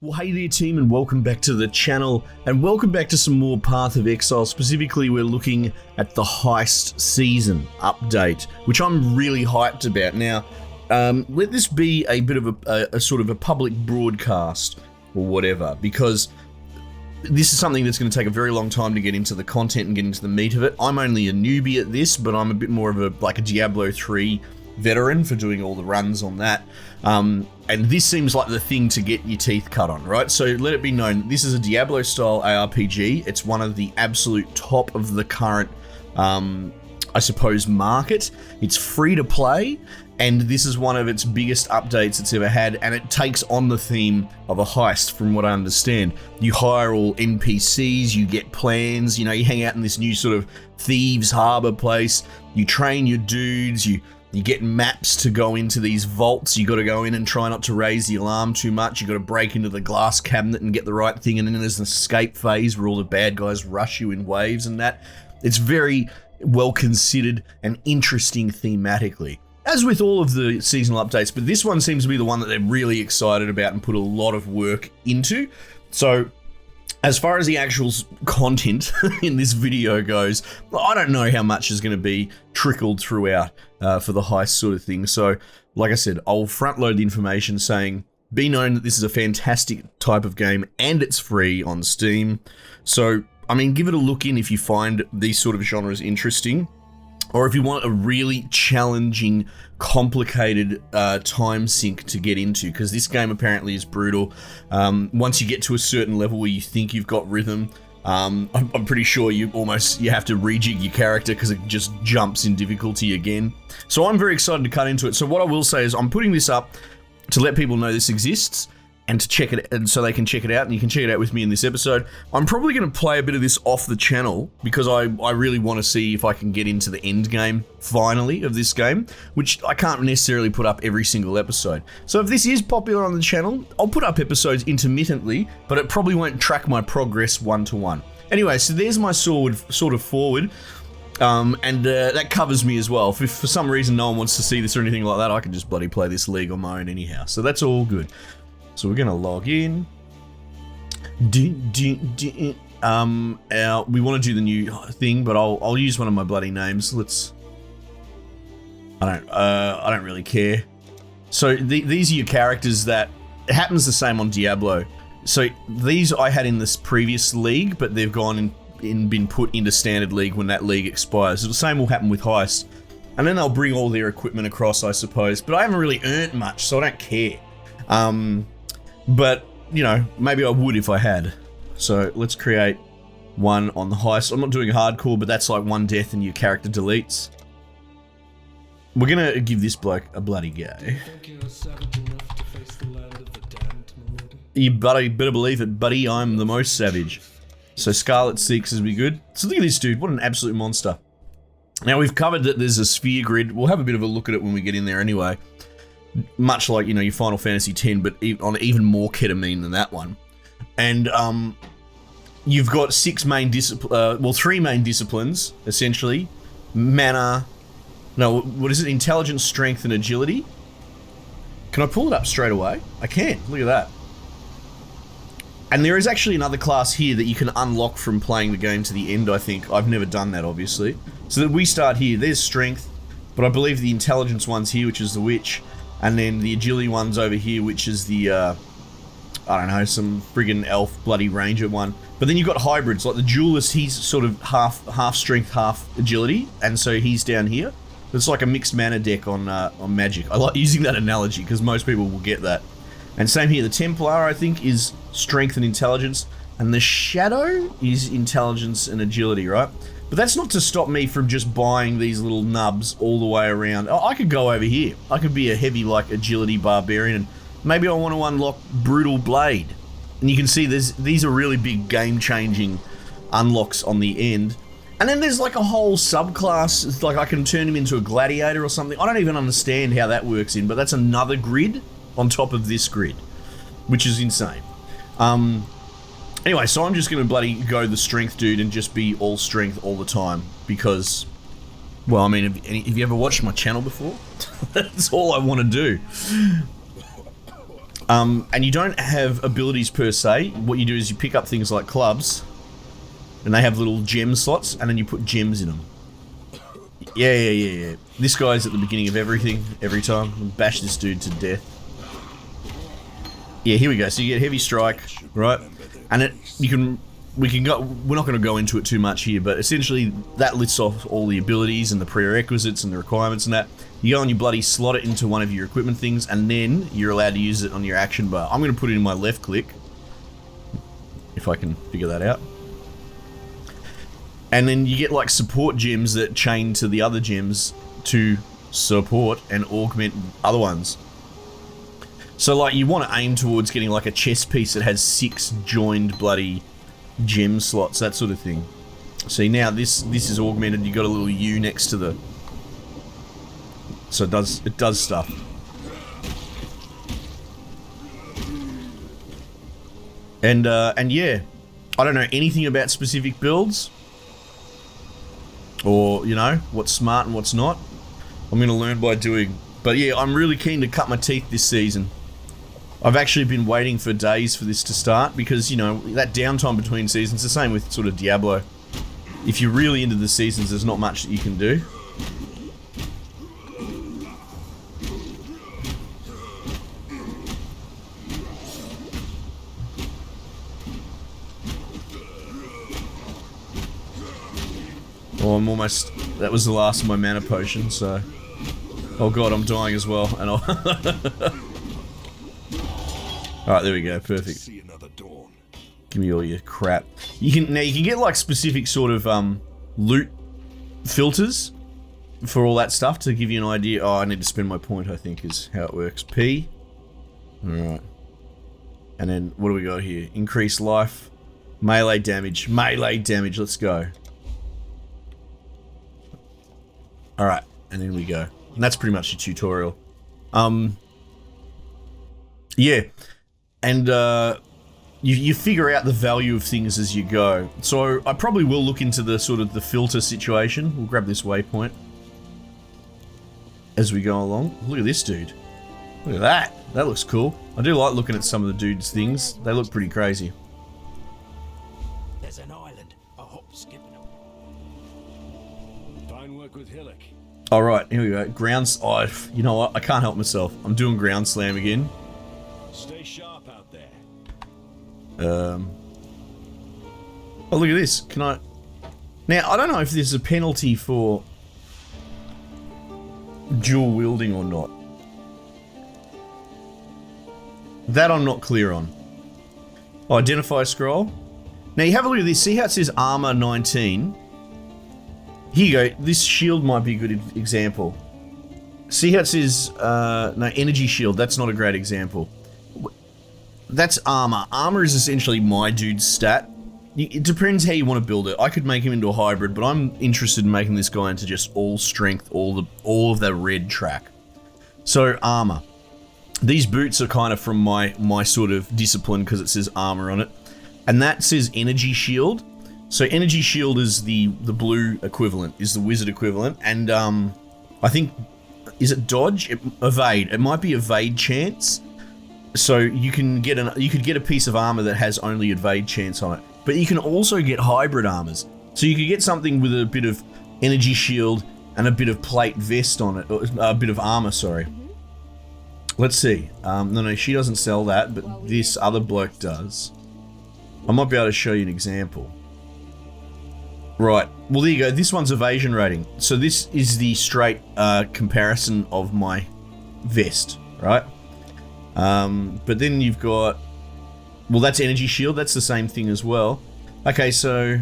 Well, hey there team, and welcome back to the channel, and welcome back to some more Path of Exile. Specifically, we're looking at the Heist season update, which I'm really hyped about. Now, let this be a bit of a sort of a public broadcast or whatever, because this is something that's going to take a very long time to get into the content and get into the meat of it. I'm only a newbie at this, but I'm a bit more of a Diablo 3 veteran for doing all the runs on that. And this seems like the thing to get your teeth cut on, right? So let it be known, this is a Diablo-style ARPG. It's one of the absolute top of the current, I suppose, market. It's free to play, and this is one of its biggest updates it's ever had, and it takes on the theme of a heist, from what I understand. You hire all NPCs, you get plans, you know, you hang out in this new sort of thieves' harbor place, you train your dudes, you get maps to go into these vaults. You got to go in and try not to raise the alarm too much. You got to break into the glass cabinet and get the right thing. And then there's an escape phase where all the bad guys rush you in waves and that. It's very well considered and interesting thematically, as with all of the seasonal updates. But this one seems to be the one that they're really excited about and put a lot of work into. So as far as the actual content in this video goes, I don't know how much is going to be trickled throughout for the heist sort of thing. So, like I said, I'll front load the information saying, be known that this is a fantastic type of game and it's free on Steam. So, I mean, give it a look in if you find these sort of genres interesting. Or if you want a really challenging, complicated time sink to get into, because this game apparently is brutal. Once you get to a certain level where you think you've got rhythm, I'm pretty sure you have to rejig your character because it just jumps in difficulty again. So I'm very excited to cut into it. So what I will say is I'm putting this up to let people know this exists, and to check it, and so they can check it out, and you can check it out with me in this episode. I'm probably going to play a bit of this off the channel because I really want to see if I can get into the end game, finally, of this game, which I can't necessarily put up every single episode. So if this is popular on the channel, I'll put up episodes intermittently, but it probably won't track my progress one-to-one. Anyway, so there's my sort of forward, and that covers me as well. If for some reason no one wants to see this or anything like that, I can just bloody play this league on my own anyhow. So that's all good. So we're gonna log in. We want to do the new thing, but I'll use one of my bloody names. I don't really care. So these are your characters that it happens the same on Diablo. So these I had in this previous league, but they've gone and been put into standard league when that league expires. So the same will happen with Heist, and then they'll bring all their equipment across, I suppose. But I haven't really earned much, so I don't care. But, you know, maybe I would if I had. So let's create one on the heist. I'm not doing hardcore, but that's like one death and your character deletes. We're gonna give this bloke a bloody go. You better believe it, buddy. I'm the most savage. So Scarlet Seeks would be good. So look at this dude. What an absolute monster. Now we've covered that there's a sphere grid. We'll have a bit of a look at it when we get in there anyway. Much like, you know, your Final Fantasy X, but on even more ketamine than that one. And you've got three main disciplines, essentially. Mana, no, what is it? Intelligence, strength, and agility. Can I pull it up straight away? I can, look at that. And there is actually another class here that you can unlock from playing the game to the end, I think. I've never done that, obviously. So that we start here, there's strength, but I believe the intelligence one's here, which is the witch. And then the agility one's over here, which is the, I don't know, some friggin' elf bloody ranger one. But then you've got hybrids, like the duelist, he's sort of half strength, half agility, and so he's down here. It's like a mixed mana deck on Magic. I like using that analogy because most people will get that. And same here, the Templar, I think, is strength and intelligence, and the Shadow is intelligence and agility, right? But that's not to stop me from just buying these little nubs all the way around. I could go over here. I could be a heavy, like, agility barbarian, and maybe I want to unlock Brutal Blade. And you can see these are really big game-changing unlocks on the end. And then there's like a whole subclass. It's like I can turn him into a gladiator or something. I don't even understand how that works in, but that's another grid on top of this grid, which is insane. Anyway, so I'm just going to bloody go the strength dude and just be all strength all the time because, well, I mean, have you ever watched my channel before? That's all I want to do. And you don't have abilities per se. What you do is you pick up things like clubs, and they have little gem slots, and then you put gems in them. Yeah. This guy's at the beginning of everything, every time. Bash this dude to death. Yeah, here we go. So you get heavy strike, right? And we're not going to go into it too much here, but essentially that lists off all the abilities and the prerequisites and the requirements and that. You go and you bloody slot it into one of your equipment things, and then you're allowed to use it on your action bar. I'm going to put it in my left click, if I can figure that out. And then you get like support gems that chain to the other gems to support and augment other ones. So like you want to aim towards getting like a chess piece that has 6 joined bloody gem slots, that sort of thing. See, now this is augmented. You got a little U next to the, so it does stuff. And yeah, I don't know anything about specific builds, or you know what's smart and what's not. I'm gonna learn by doing. But yeah, I'm really keen to cut my teeth this season. I've actually been waiting for days for this to start because, you know, that downtime between seasons, the same with sort of Diablo. If you're really into the seasons, there's not much that you can do. Oh, I'm almost, that was the last of my mana potion, so. Oh god, I'm dying as well, and I'll Alright, there we go, perfect. Give me all your crap. You can get like specific sort of loot filters for all that stuff to give you an idea. Oh, I need to spend my point, I think is how it works. P. Alright. And then what do we got here? Increase life. Melee damage. Melee damage, let's go. Alright, and then we go. And that's pretty much the tutorial. Yeah. And you figure out the value of things as you go. So I probably will look into the sort of the filter situation. We'll grab this waypoint as we go along. Look at this dude. Look at that. That looks cool. I do like looking at some of the dude's things. They look pretty crazy. There's an island. A hop skipping them. Fine work with Hillock. All right, here we go. Grounds. Oh, you know what? I can't help myself. I'm doing ground slam again. Stay sharp out there. Oh, look at this. Can I... Now, I don't know if there's a penalty for dual wielding or not. That I'm not clear on. Oh, identify scroll. Now, you have a look at this. See how it says armor 19? Here you go. This shield might be a good example. See how it says... no, energy shield. That's not a great example. That's armor. Armor is essentially my dude's stat. It depends how you want to build it. I could make him into a hybrid, but I'm interested in making this guy into just all strength, all of the red track. So armor. These boots are kind of from my sort of discipline because it says armor on it, and that says energy shield. So energy shield is the blue equivalent, is the wizard equivalent, and I think, is it dodge? Evade. It might be evade chance. So you could get a piece of armor that has only evade chance on it. But you can also get hybrid armors. So you could get something with a bit of energy shield and a bit of plate vest on it, or a bit of armor, sorry. Let's see. No, she doesn't sell that, but this other bloke does. I might be able to show you an example. Right. Well, there you go. This one's evasion rating. So this is the straight comparison of my vest, right? But then you've got, well, that's energy shield. That's the same thing as well. Okay, so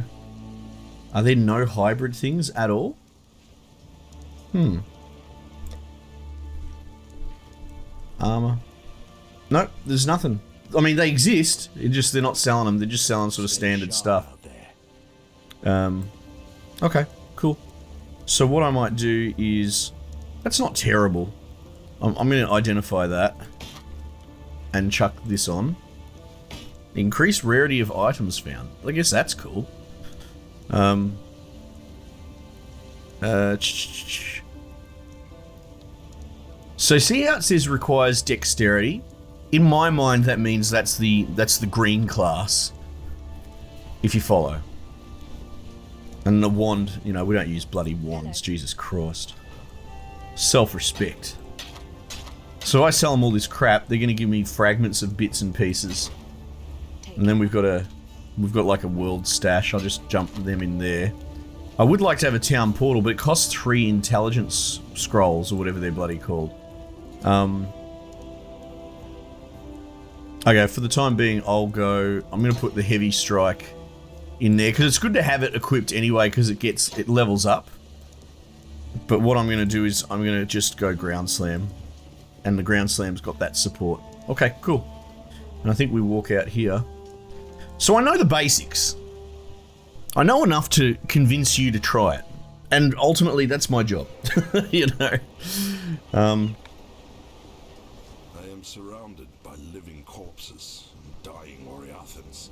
are there no hybrid things at all? Armor. Nope, there's nothing. I mean, they exist. They're not selling them. They're just selling sort of standard stuff. Okay, cool. So what I might do is, that's not terrible. I'm going to identify that and chuck this on. Increase rarity of items found. I guess that's cool. So see how it says requires dexterity? in my mind, that means that's the green class, if you follow. And the wand, you know, we don't use bloody wands, Jesus Christ. Self-respect. So I sell them all this crap, they're gonna give me fragments of bits and pieces. And then we've got like a world stash, I'll just jump them in there. I would like to have a town portal, but it costs 3 intelligence scrolls, or whatever they're bloody called. Okay, for the time being, I'm gonna put the heavy strike in there, because it's good to have it equipped anyway, because it levels up. But what I'm gonna do is, I'm gonna just go ground slam. And the ground slam's got that support. Okay, cool. And I think we walk out here. So I know the basics. I know enough to convince you to try it. And ultimately, that's my job. You know? I am surrounded by living corpses and dying Oriathans.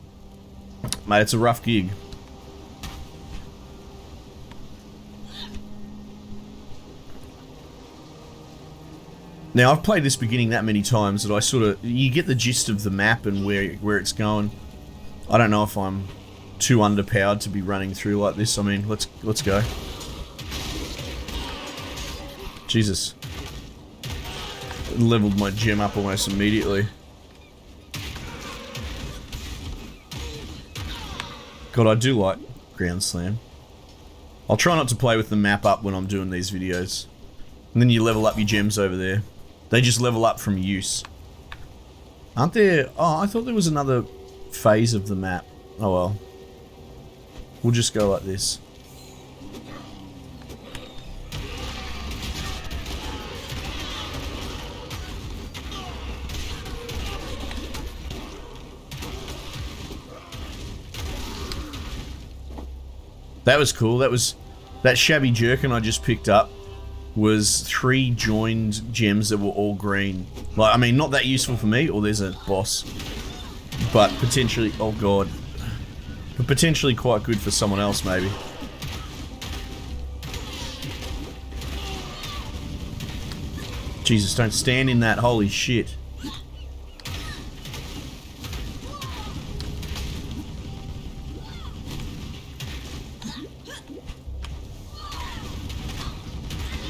Mate, it's a rough gig. Now, I've played this beginning that many times that you get the gist of the map and where it's going. I don't know if I'm too underpowered to be running through like this. I mean, let's go. Jesus. Leveled my gem up almost immediately. God, I do like ground slam. I'll try not to play with the map up when I'm doing these videos. And then you level up your gems over there. They just level up from use. Aren't there... Oh, I thought there was another phase of the map. Oh well. We'll just go like this. That was cool. That shabby jerkin I just picked up was 3 joined gems that were all green. Like, I mean, not that useful for me, or there's a boss. But potentially, oh god. But potentially quite good for someone else, maybe. Jesus, don't stand in that, holy shit.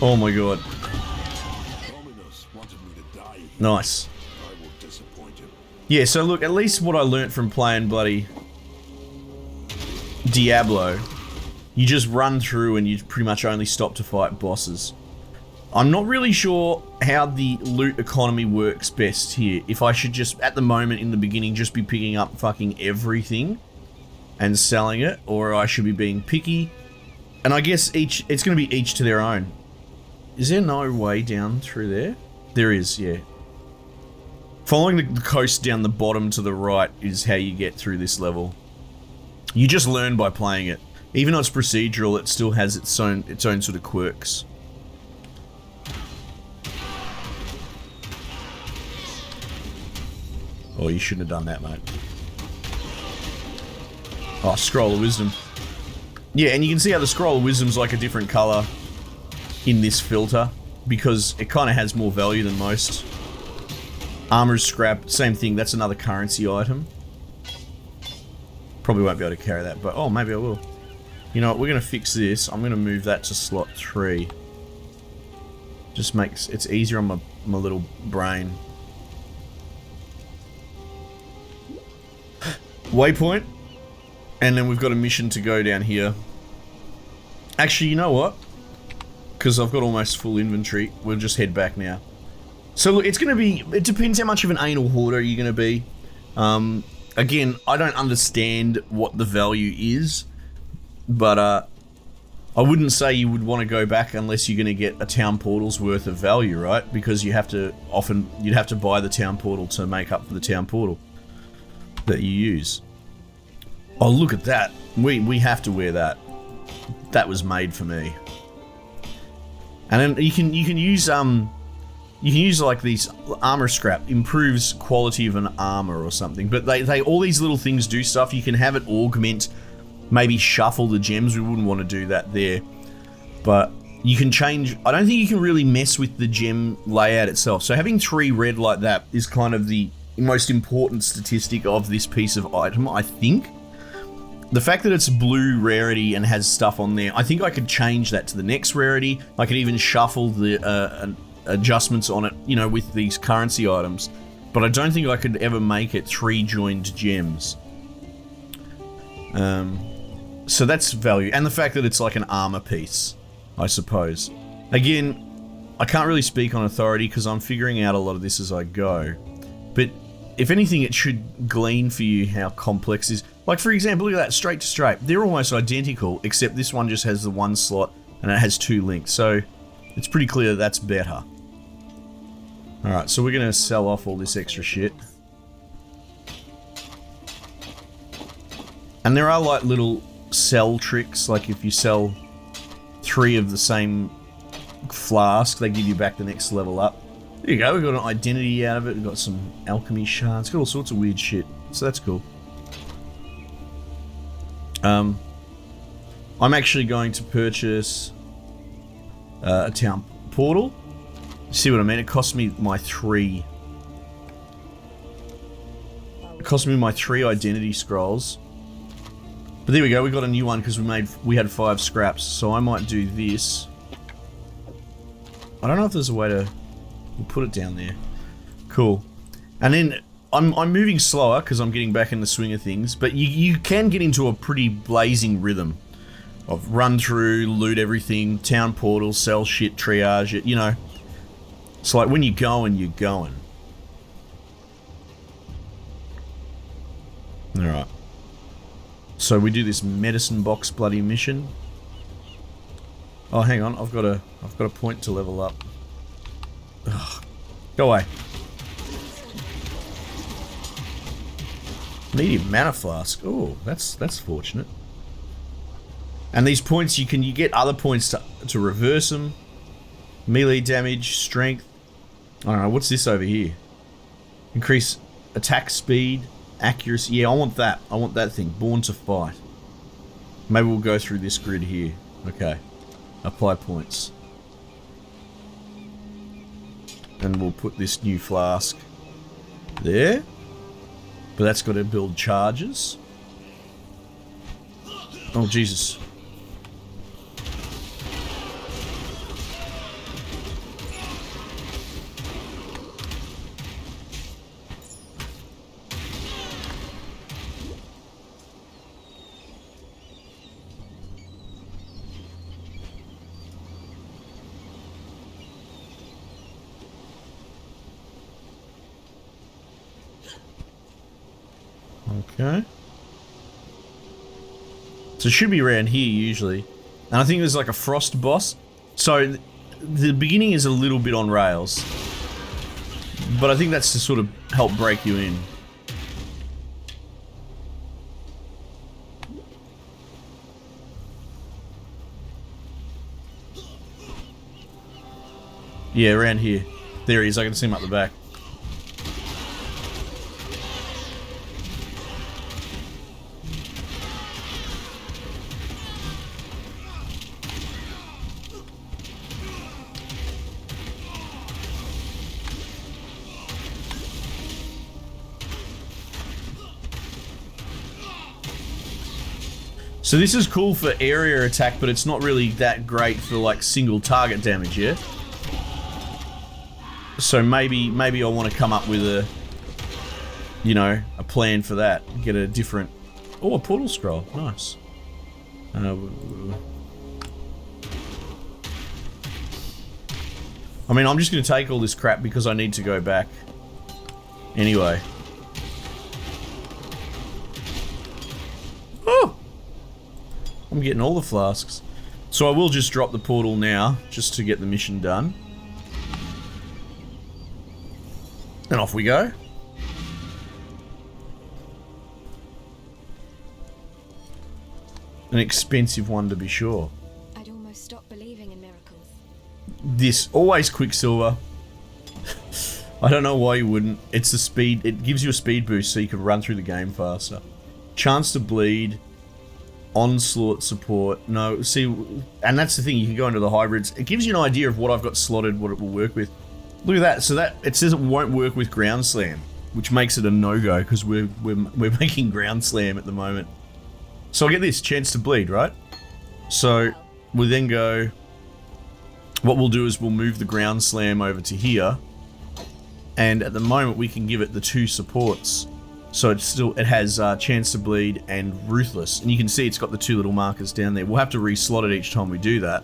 Oh my god. Nice. Yeah, so look, at least what I learnt from playing bloody Diablo, you just run through and you pretty much only stop to fight bosses. I'm not really sure how the loot economy works best here. If I should just, at the moment in the beginning, just be picking up fucking everything and selling it, or I should be being picky. And I guess it's going to be each to their own. Is there no way down through there? There is, yeah. Following the coast down the bottom to the right is how you get through this level. You just learn by playing it. Even though it's procedural, it still has its own sort of quirks. Oh, you shouldn't have done that, mate. Oh, Scroll of Wisdom. Yeah, and you can see how the Scroll of Wisdom's like a different colour in this filter, because it kind of has more value than most. Armor's scrap, same thing, that's another currency item. Probably won't be able to carry that, but oh, maybe I will. You know what, we're going to fix this. I'm going to move that to slot 3. Just makes it's easier on my little brain. Waypoint. And then we've got a mission to go down here. Actually, you know what? Because I've got almost full inventory, we'll just head back now. So look, it's going to be, it depends how much of an anal hoarder you're going to be. Again, I don't understand what the value is, but I wouldn't say you would want to go back unless you're going to get a town portal's worth of value, right? Because you have to, you'd have to buy the town portal to make up for the town portal that you use. Oh, look at that. We have to wear that. That was made for me. And then you can use like these armor scrap, improves quality of an armor or something. But they all these little things do stuff. You can have it augment, maybe shuffle the gems. We wouldn't want to do that there. But you can change. I don't think you can really mess with the gem layout itself. So having 3 red like that is kind of the most important statistic of this piece of item, I think. The fact that it's blue rarity and has stuff on there, I think I could change that to the next rarity. I could even shuffle the adjustments on it, you know, with these currency items. But I don't think I could ever make it 3 joined gems. So that's value. And the fact that it's like an armor piece, I suppose. Again, I can't really speak on authority because I'm figuring out a lot of this as I go. But if anything, it should glean for you how complex it is. Like, for example, look at that, straight to straight. They're almost identical, except this one just has the 1 slot and it has 2 links. So it's pretty clear that's better. Alright, so we're going to sell off all this extra shit. And there are like little sell tricks, like if you sell 3 of the same flask, they give you back the next level up. There you go, we've got an identity out of it, we've got some alchemy shards, got all sorts of weird shit, so that's cool. I'm actually going to purchase a town portal. See what I mean? It cost me my 3. It cost me my 3 identity scrolls. But there we go, we got a new one because we had 5 scraps, so I might do this. I don't know if there's a way to... We'll put it down there. Cool. And then I'm moving slower because I'm getting back in the swing of things, but you can get into a pretty blazing rhythm of run through, loot everything, town portals, sell shit, triage it, you know. It's like when you're going, you're going. Alright. So we do this medicine box bloody mission. Oh, hang on, I've got a point to level up. Ugh. Go away. Medium mana flask. Oh, that's fortunate. And these points, you get other points to reverse them. Melee damage, strength. I don't know, what's this over here? Increase attack speed, accuracy. Yeah, I want that. I want that thing. Born to fight. Maybe we'll go through this grid here. Okay. Apply points. And we'll put this new flask there. But that's got to build charges. Oh, Jesus. Okay. So it should be around here usually. And I think there's like a frost boss. So the beginning is a little bit on rails. But I think that's to sort of help break you in. Yeah, around here. There he is, I can see him up the back. So this is cool for area attack, but it's not really that great for like single target damage, yeah? So maybe I want to come up with a, you know, a plan for that. Get a different... Oh, a portal scroll. Nice. I mean, I'm just going to take all this crap because I need to go back. Anyway. Oh! I'm getting all the flasks. So I will just drop the portal now, just to get the mission done. And off we go. An expensive one to be sure. I'd almost stop believing in miracles. This, always Quicksilver. I don't know why you wouldn't. It's the speed, it gives you a speed boost so you can run through the game faster. Chance to bleed. Onslaught support. No, see, and that's the thing, you can go into the hybrids. It gives you an idea of what I've got slotted, what it will work with. Look at that. So that, it says it won't work with Ground Slam. which makes it a no-go because we're making ground slam at the moment. So I get this chance to bleed, right? So we then go. What we'll do is we'll move the ground slam over to here, and at the moment we can give it the 2 supports. So it has chance to bleed and ruthless, and you can see it's got the 2 little markers down there. We'll have to re-slot it each time we do that,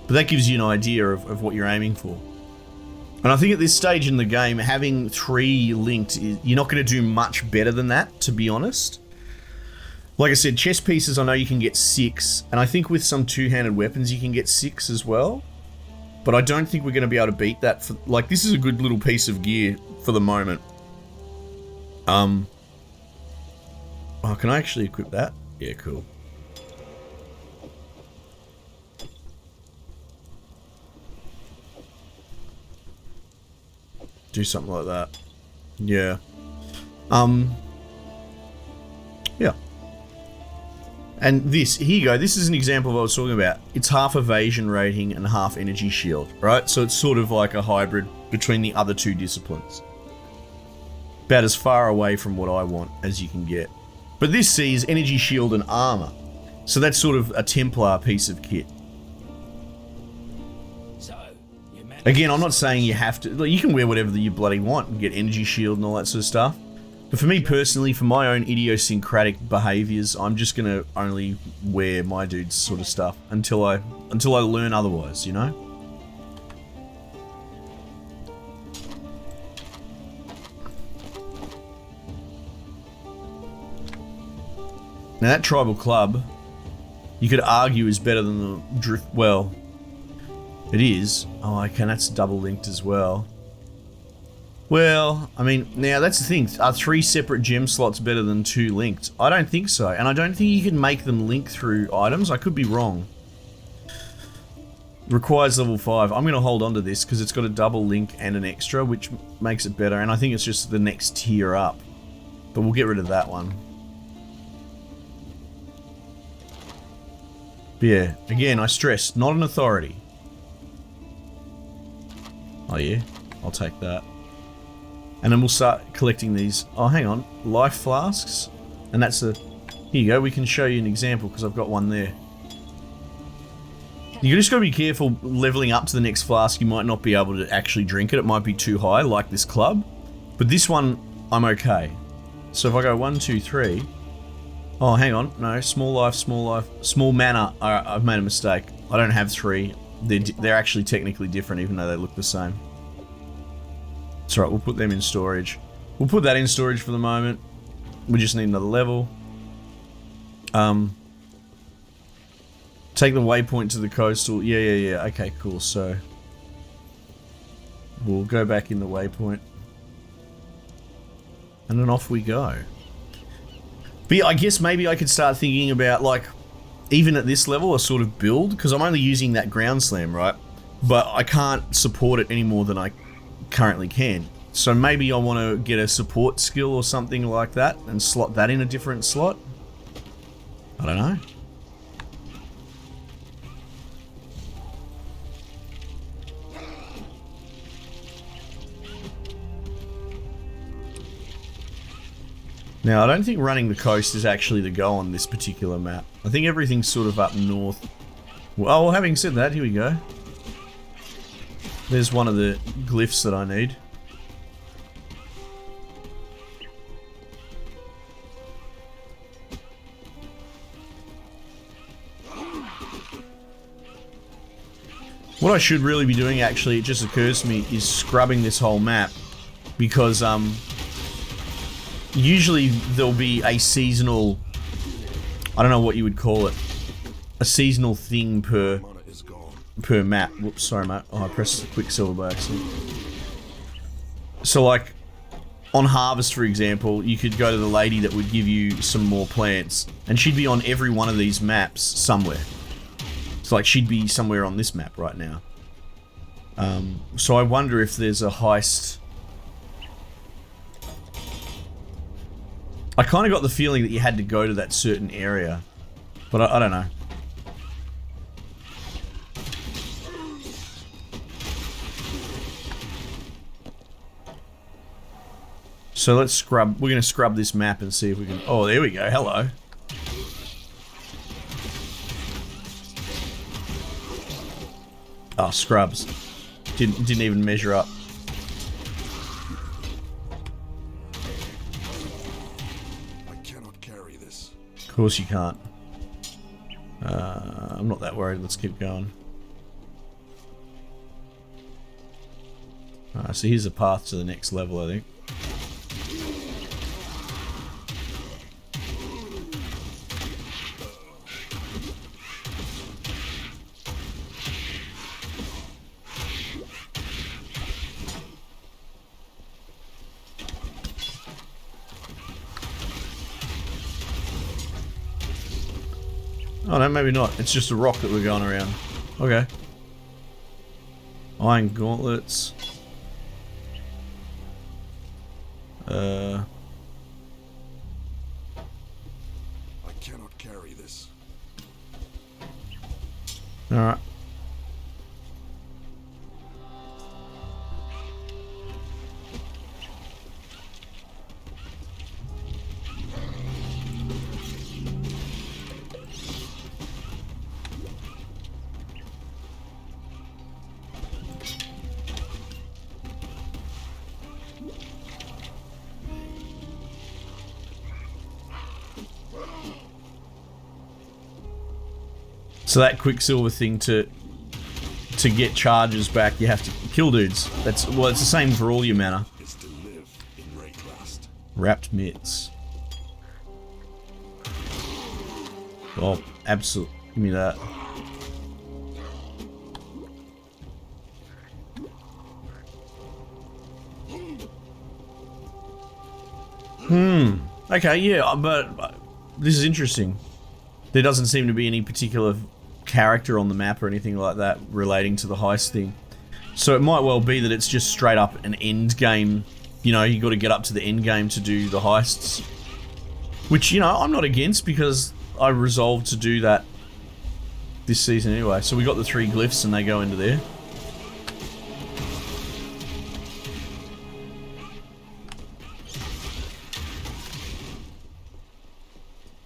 but that gives you an idea of what you're aiming for. And I think at this stage in the game, having 3 linked, you're not going to do much better than that, to be honest. Like I said, chess pieces, I know you can get 6, and I think with some 2-handed weapons you can get 6 as well. But I don't think we're going to be able to beat that. Like, this is a good little piece of gear for the moment. Oh, can I actually equip that? Yeah, cool. Do something like that. Yeah. Yeah. And this, here you go, this is an example of what I was talking about. It's half evasion rating and half energy shield, right? So it's sort of like a hybrid between the other 2 disciplines. About as far away from what I want as you can get. But this sees energy shield and armor. So that's sort of a Templar piece of kit. Again, I'm not saying you have to, like, you can wear whatever you bloody want and get energy shield and all that sort of stuff. But for me personally, for my own idiosyncratic behaviors, I'm just gonna only wear my dude's sort of stuff until I learn otherwise, you know? Now that tribal club, you could argue is better than the drift, well, it is. Oh, okay, that's double linked as well. Well, I mean, now that's the thing. Are 3 separate gem slots better than 2 linked? I don't think so. And I don't think you can make them link through items. I could be wrong. Requires level 5. I'm going to hold on to this because it's got a double link and an extra, which makes it better. And I think it's just the next tier up. But we'll get rid of that one. But yeah, again, I stress, not an authority. Oh yeah, I'll take that. And then we'll start collecting these. Oh, hang on. Life flasks. And that's a... Here you go. We can show you an example because I've got one there. You just got to be careful leveling up to the next flask. You might not be able to actually drink it. It might be too high, like this club. But this one, I'm okay. So if I go 1, 2, 3... Oh, hang on. No, small life, small mana. I've made a mistake. I don't have 3. They're actually technically different, even though they look the same. That's right, we'll put them in storage. We'll put that in storage for the moment. We just need another level. Take the waypoint to the coastal. Yeah. Okay, cool. So we'll go back in the waypoint. And then off we go. But yeah, I guess maybe I could start thinking about, like, even at this level, a sort of build, because I'm only using that ground slam, right? But I can't support it any more than I currently can. So maybe I want to get a support skill or something like that and slot that in a different slot. I don't know. Now, I don't think running the coast is actually the goal on this particular map. I think everything's sort of up north. Well, having said that, here we go. There's one of the glyphs that I need. What I should really be doing, actually, it just occurs to me, is scrubbing this whole map. Because, usually there'll be a seasonal... I don't know what you would call it. A seasonal thing per map. Whoops, sorry mate. Oh, I pressed Quicksilver by accident. So like, on Harvest for example, you could go to the lady that would give you some more plants. And she'd be on every one of these maps somewhere. So like, she'd be somewhere on this map right now. So I wonder if there's a heist... I kind of got the feeling that you had to go to that certain area. But I don't know. So let's scrub. We're going to scrub this map and see if we can... Oh, there we go. Hello. Oh, scrubs. Didn't even measure up. I cannot carry this. Of course you can't. I'm not that worried. Let's keep going. Alright, so here's a path to the next level, I think. Oh no, maybe not. It's just a rock that we're going around. Okay. Iron gauntlets. I cannot carry this. Alright. So that Quicksilver thing to get charges back, you have to kill dudes. That's well, it's the same for all your mana. Is to live in Wraeclast. Wrapped mitts. Oh, absolutely. Give me that. Okay, yeah, but this is interesting. There doesn't seem to be any particular character on the map or anything like that relating to the heist thing. So it might well be that it's just straight up an end game. You know, you got to get up to the end game to do the heists. Which, you know, I'm not against because I resolved to do that this season anyway. So we got the 3 glyphs and they go into there.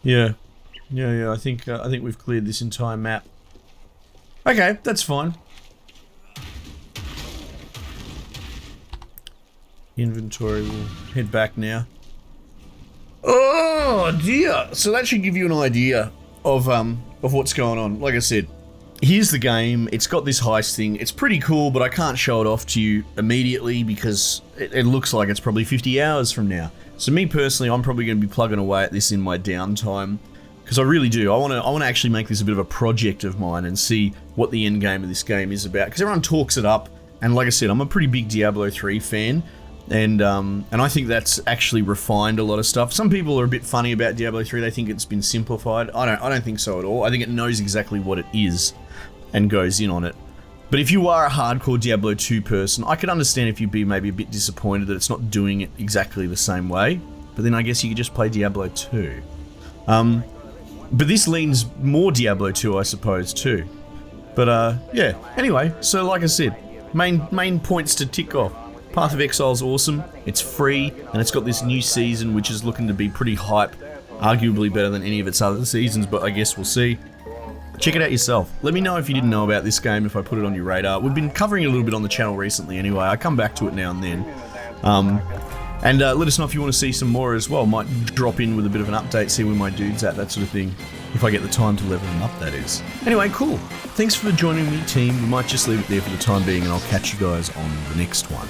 Yeah. Yeah, I think we've cleared this entire map. Okay, that's fine. Inventory, we'll head back now. Oh dear! So that should give you an idea of what's going on. Like I said, here's the game. It's got this heist thing. It's pretty cool, but I can't show it off to you immediately because it looks like it's probably 50 hours from now. So me personally, I'm probably going to be plugging away at this in my downtime. Because I really do. I want to actually make this a bit of a project of mine and see what the end game of this game is about. Because everyone talks it up, and like I said, I'm a pretty big Diablo 3 fan, and I think that's actually refined a lot of stuff. Some people are a bit funny about Diablo 3. They think it's been simplified. I don't think so at all. I think it knows exactly what it is and goes in on it. But if you are a hardcore Diablo 2 person, I could understand if you'd be maybe a bit disappointed that it's not doing it exactly the same way. But then I guess you could just play Diablo 2. But this leans more Diablo 2, I suppose, too. But, yeah. Anyway, so like I said, main points to tick off. Path of Exile is awesome, it's free, and it's got this new season which is looking to be pretty hype. Arguably better than any of its other seasons, but I guess we'll see. Check it out yourself. Let me know if you didn't know about this game, if I put it on your radar. We've been covering it a little bit on the channel recently anyway. I come back to it now and then. And let us know if you want to see some more as well. Might drop in with a bit of an update, see where my dude's at, that sort of thing. If I get the time to level them up, that is. Anyway, cool. Thanks for joining me, team. We might just leave it there for the time being, and I'll catch you guys on the next one.